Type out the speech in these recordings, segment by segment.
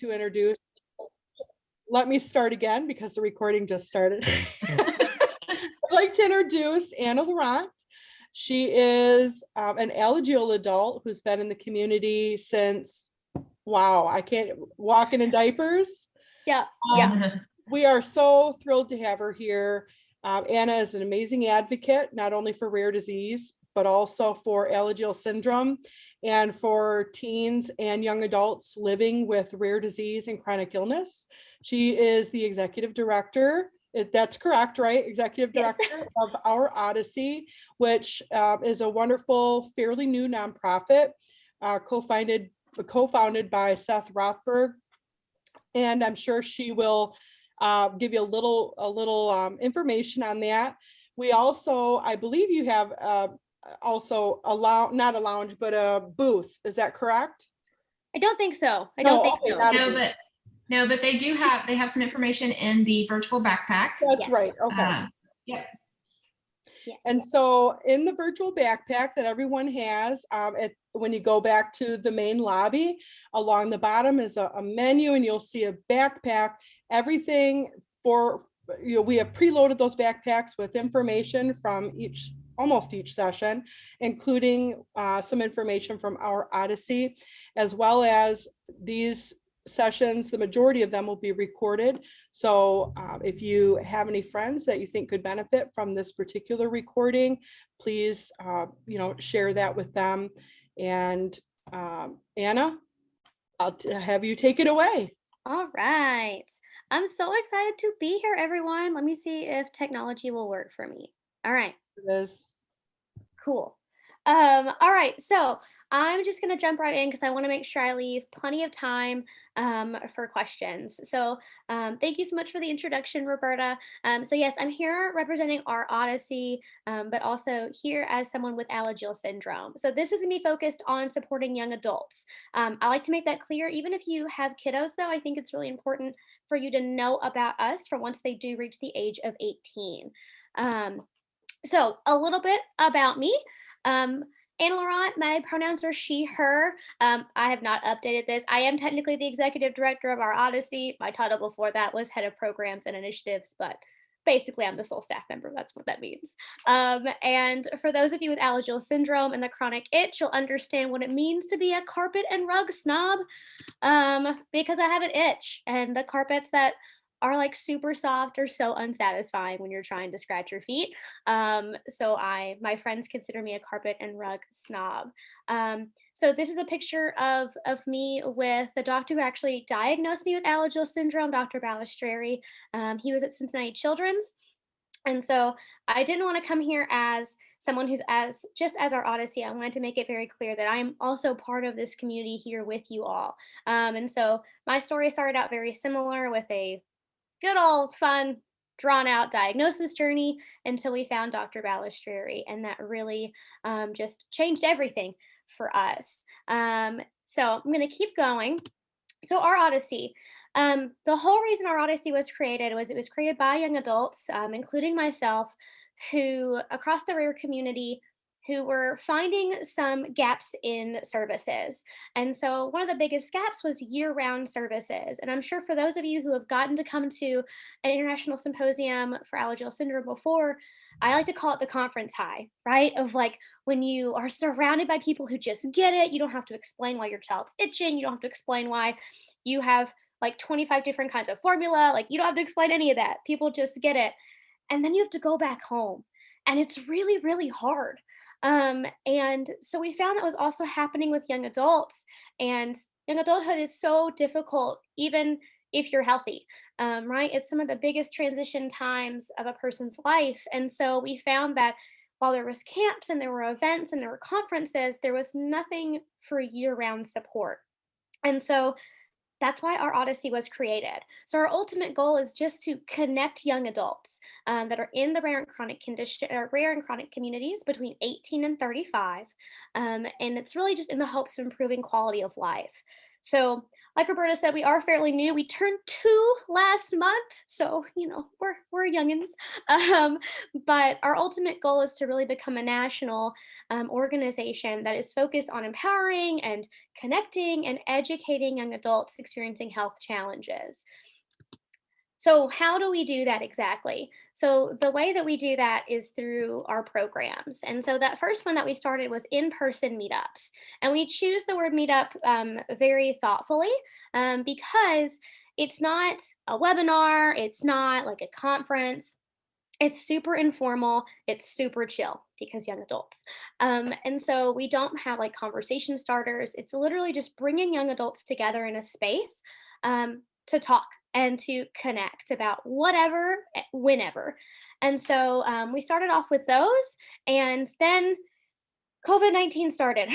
to introduce, let me start again because the recording just started. I'd like to introduce Anna Laurent. She is an Alagille adult who's been in the community since, wow, I can't, walking in diapers. Yeah. We are so thrilled to have her here. Anna is an amazing advocate, not only for rare disease, but also for Alagille syndrome and for teens and young adults living with rare disease and chronic illness. She is the executive director. That's correct, right? Executive director of our Odyssey, which is a wonderful, fairly new nonprofit, co-founded by Seth Rothberg. And I'm sure she will give you a little information on that. We also, I believe you have also not a lounge, but a booth. Is that correct? I don't think so. I don't think so. No, but they have some information in the virtual backpack. That's right. Okay. Yep. Yeah. And so in the virtual backpack that everyone has, when you go back to the main lobby, along the bottom is a menu, and you'll see a backpack. Everything for, we have preloaded those backpacks with information from almost each session, including some information from our Odyssey, as well as these sessions. The majority of them will be recorded. So if you have any friends that you think could benefit from this particular recording, please, share that with them. And Anna, I'll have you take it away. All right. I'm so excited to be here, everyone. Let me see if technology will work for me. All right. It is. Cool. All right. So I'm just going to jump right in because I want to make sure I leave plenty of time for questions. So thank you so much for the introduction, Roberta. So yes, I'm here representing our Odyssey, but also here as someone with Alagille syndrome. So this is going to be focused on supporting young adults. I like to make that clear. Even if you have kiddos, though, I think it's really important for you to know about us for once they do reach the age of 18. So a little bit about me. Anna Laurent, my pronouns are she, her. I have not updated this. I am technically the executive director of our Odyssey. My title before that was head of programs and initiatives, but basically I'm the sole staff member. That's what that means. And for those of you with Alagille syndrome and the chronic itch, you'll understand what it means to be a carpet and rug snob, because I have an itch, and the carpets that are like super soft or so unsatisfying when you're trying to scratch your feet. So my friends consider me a carpet and rug snob. So this is a picture of me with the doctor who actually diagnosed me with Alagille syndrome, Dr. Balistreri. He was at Cincinnati Children's. And so I didn't want to come here as someone who's just as our Odyssey. I wanted to make it very clear that I'm also part of this community here with you all. And so my story started out very similar with a good old fun, drawn out diagnosis journey until we found Dr. Balistreri, and that really just changed everything for us. So I'm going to keep going. So our Odyssey, the whole reason our Odyssey was created was it was created by young adults, including myself, who across the rare community who were finding some gaps in services. And so one of the biggest gaps was year-round services. And I'm sure for those of you who have gotten to come to an international symposium for Alagille syndrome before, I like to call it the conference high, right? Of like when you are surrounded by people who just get it, you don't have to explain why your child's itching, you don't have to explain why you have like 25 different kinds of formula, like you don't have to explain any of that. People just get it. And then you have to go back home. And it's really, really hard. And so we found that was also happening with young adults, and young adulthood is so difficult, even if you're healthy, right? It's some of the biggest transition times of a person's life. And so we found that while there was camps and there were events and there were conferences, there was nothing for year-round support. And so that's why our Odyssey was created. So our ultimate goal is just to connect young adults that are in the rare and chronic communities between 18 and 35. And it's really just in the hopes of improving quality of life. So, like Roberta said, we are fairly new. We turned 2 last month, so we're youngins. Um, but our ultimate goal is to really become a national organization that is focused on empowering and connecting and educating young adults experiencing health challenges. So, how do we do that exactly? So, the way that we do that is through our programs. And so, that first one that we started was in person meetups. And we choose the word meetup very thoughtfully because it's not a webinar, it's not like a conference. It's super informal, it's super chill because young adults. And so we don't have like conversation starters. It's literally just bringing young adults together in a space to talk and to connect about whatever, whenever. And so we started off with those. And then COVID-19 started,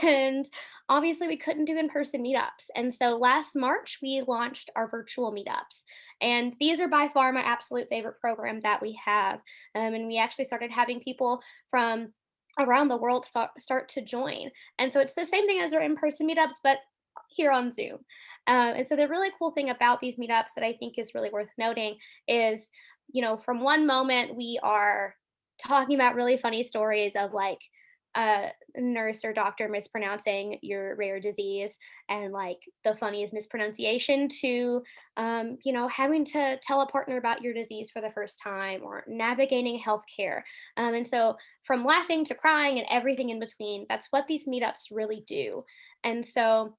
and obviously we couldn't do in-person meetups. And so last March, we launched our virtual meetups. And these are by far my absolute favorite program that we have. And we actually started having people from around the world start to join. And so it's the same thing as our in-person meetups, but here on Zoom. And so the really cool thing about these meetups that I think is really worth noting is, from one moment we are talking about really funny stories of like a nurse or doctor mispronouncing your rare disease and like the funniest mispronunciation to having to tell a partner about your disease for the first time or navigating healthcare. And so from laughing to crying and everything in between, that's what these meetups really do. And so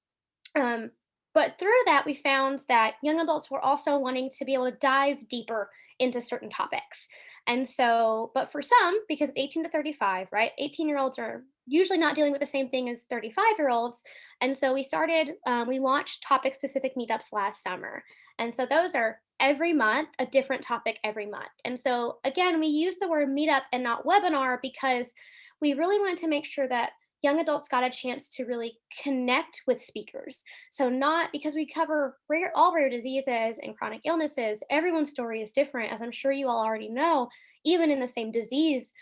um, but through that, we found that young adults were also wanting to be able to dive deeper into certain topics. And so, but for some, because it's 18 to 35, right? 18-year-olds are usually not dealing with the same thing as 35-year-olds. And so we launched topic specific meetups last summer. And so those are every month, a different topic every month. And so again, we use the word meetup and not webinar because we really wanted to make sure that young adults got a chance to really connect with speakers. So not because we cover all rare diseases and chronic illnesses, everyone's story is different, as I'm sure you all already know. Even in the same disease,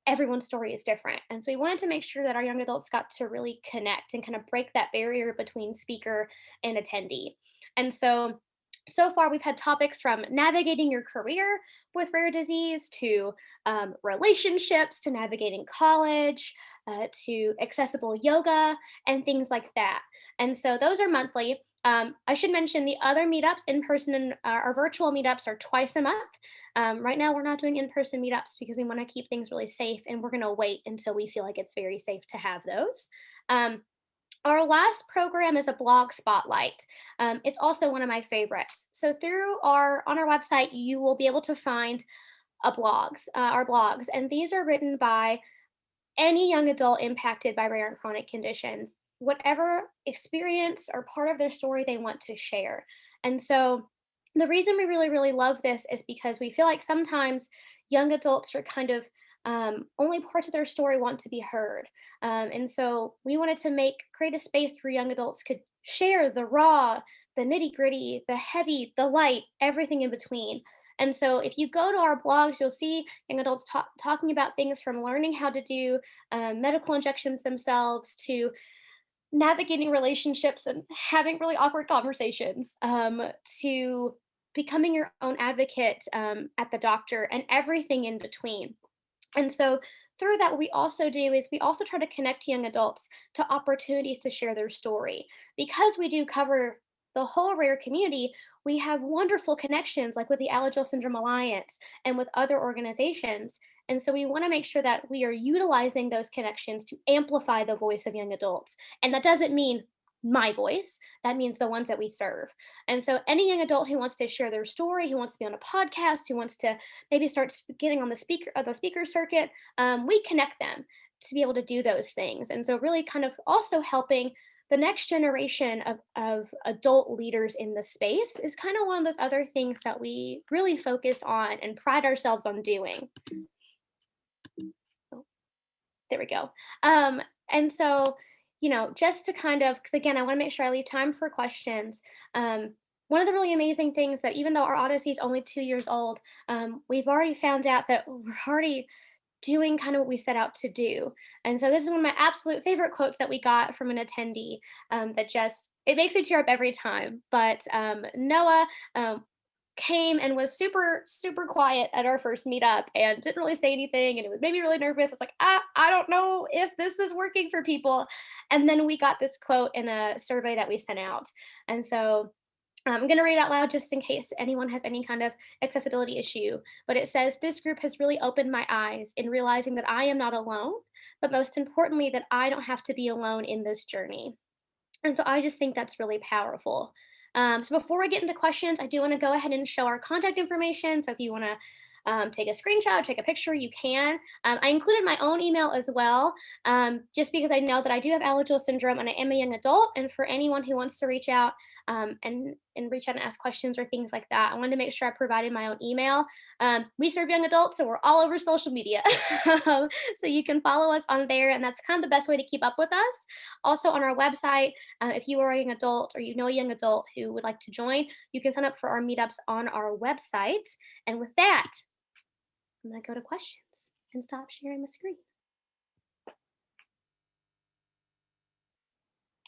everyone's story is different. And so we wanted to make sure that our young adults got to really connect and kind of break that barrier between speaker and attendee. And so far, we've had topics from navigating your career with rare disease to relationships to navigating college to accessible yoga and things like that. And so those are monthly. I should mention the other meetups in person and our virtual meetups are twice a month. Right now, we're not doing in person meetups because we want to keep things really safe and we're going to wait until we feel like it's very safe to have those. Our last program is a blog spotlight. It's also one of my favorites. So on our website, you will be able to find our blogs, and these are written by any young adult impacted by rare and chronic conditions, whatever experience or part of their story they want to share. And so the reason we really, really love this is because we feel like sometimes young adults are kind of only parts of their story want to be heard. And so we wanted to create a space where young adults could share the raw, the nitty gritty, the heavy, the light, everything in between. And so if you go to our blogs, you'll see young adults talking about things from learning how to do medical injections themselves to navigating relationships and having really awkward conversations to becoming your own advocate at the doctor and everything in between. And so through that, what we also do is we also try to connect young adults to opportunities to share their story. Because we do cover the whole rare community, we have wonderful connections like with the Alagille Syndrome Alliance and with other organizations. And so we want to make sure that we are utilizing those connections to amplify the voice of young adults. And that doesn't mean my voice, that means the ones that we serve. And so any young adult who wants to share their story, who wants to be on a podcast, who wants to maybe start getting on the speaker circuit, we connect them to be able to do those things. And so really kind of also helping the next generation of adult leaders in the space is kind of one of those other things that we really focus on and pride ourselves on doing. Oh, there we go. And so just to kind of, because again, I want to make sure I leave time for questions. One of the really amazing things that even though our Odyssey is only 2 years old, we've already found out that we're already doing kind of what we set out to do. And so this is one of my absolute favorite quotes that we got from an attendee, that just, it makes me tear up every time. But Noah came and was super, super quiet at our first meetup and didn't really say anything. And it made me really nervous. I was like, I don't know if this is working for people. And then we got this quote in a survey that we sent out. And so I'm going to read it out loud just in case anyone has any kind of accessibility issue. But it says, "This group has really opened my eyes in realizing that I am not alone, but most importantly, that I don't have to be alone in this journey." And so I just think that's really powerful. So before I get into questions, I do want to go ahead and show our contact information. So if you want to take a screenshot, take a picture, you can. I included my own email as well, just because I know that I do have Alagille syndrome and I am a young adult. And for anyone who wants to reach out and reach out and ask questions or things like that, I wanted to make sure I provided my own email. We serve young adults, so we're all over social media. So you can follow us on there, and that's kind of the best way to keep up with us. Also on our website, if you are a young adult or you know a young adult who would like to join, you can sign up for our meetups on our website. And with that, I'm going to go to questions and stop sharing my screen.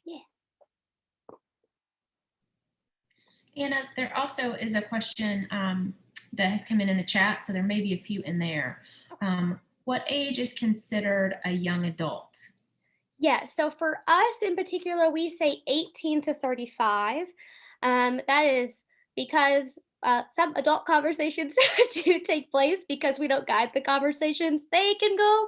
Yeah. Anna, there also is a question that has come in the chat, so there may be a few in there. What age is considered a young adult? Yeah, so for us in particular, we say 18 to 35. That is because some adult conversations do take place because we don't guide the conversations. They can go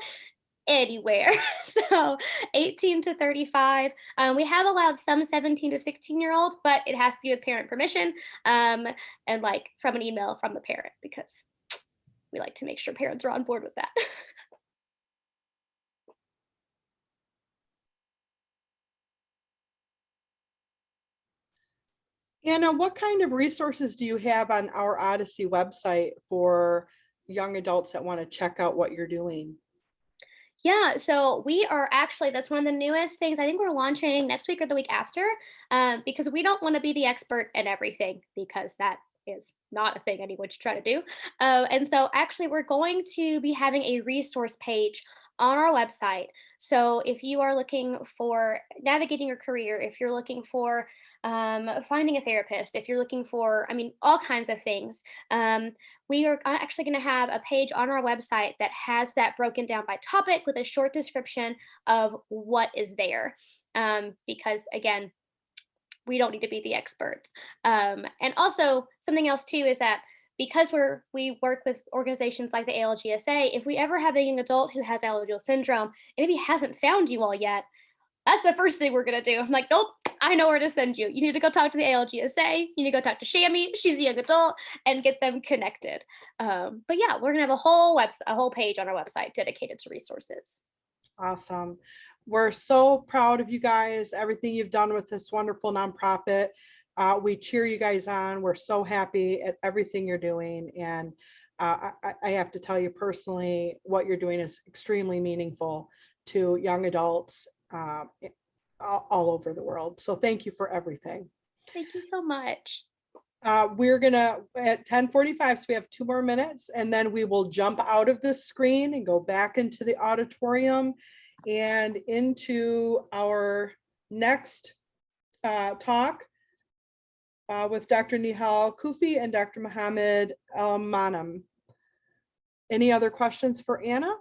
anywhere. So 18 to 35. We have allowed some 17 to 16-year-olds, but it has to be with parent permission, and like from an email from the parent, because we like to make sure parents are on board with that. Anna, what kind of resources do you have on our Odyssey website for young adults that want to check out what you're doing? Yeah, so we are actually, that's one of the newest things. I think we're launching next week or the week after, because we don't want to be the expert in everything, because that is not a thing anyone should try to do. And so actually we're going to be having a resource page on our website. So if you are looking for navigating your career, if you're looking for finding a therapist, if you're looking for, I mean, all kinds of things, we are actually going to have a page on our website that has that broken down by topic with a short description of what is there. Because again, we don't need to be the experts. And also something else too is that because we work with organizations like the ALGSA, if we ever have a young adult who has Alagille syndrome and maybe hasn't found you all yet, that's the first thing we're gonna do. I'm like, nope, I know where to send you. You need to go talk to the ALGSA. You need to go talk to Shammy. She's a young adult, and get them connected. But yeah, we're gonna have a whole page on our website dedicated to resources. Awesome. We're so proud of you guys, everything you've done with this wonderful nonprofit. We cheer you guys on. We're so happy at everything you're doing. And I have to tell you personally, what you're doing is extremely meaningful to young adults all over the world. So thank you for everything. Thank you so much. We're gonna at 10:45, so we have 2 more minutes, and then we will jump out of this screen and go back into the auditorium and into our next talk with Dr. Nihal Kufi and Dr. Mohammed El-Manam. Any other questions for Anna?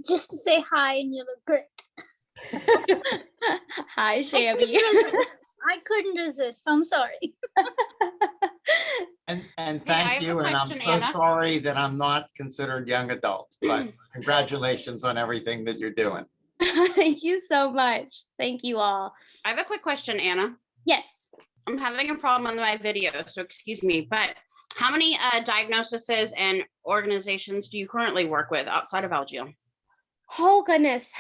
Just to say hi, and you look great. Hi, Shammy. I couldn't resist. I'm sorry. And thank you. And I'm so sorry that I'm not considered young adult, but congratulations on everything that you're doing. Thank you so much. Thank you all. I have a quick question, Anna. Yes. I'm having a problem on my video, so excuse me, but how many diagnoses and organizations do you currently work with outside of Alagille? Oh goodness.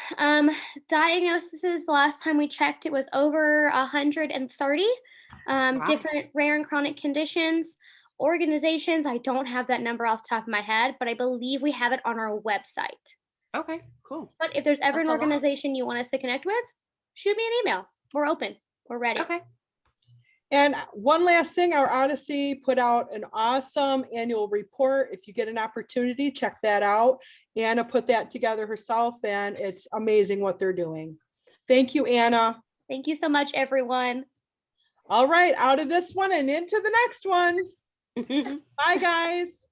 Diagnoses, the last time we checked, it was over 130 Wow. different rare and chronic conditions. Organizations, I don't have that number off the top of my head, but I believe we have it on our website. Okay, cool. But if there's ever That's an a lot. organization you want us to connect with, shoot me an email. We're open. We're ready. Okay. And one last thing, our Odyssey put out an awesome annual report. If you get an opportunity, check that out. Anna put that together herself, and it's amazing what they're doing. Thank you, Anna. Thank you so much, everyone. All right, out of this one and into the next one. Bye, guys.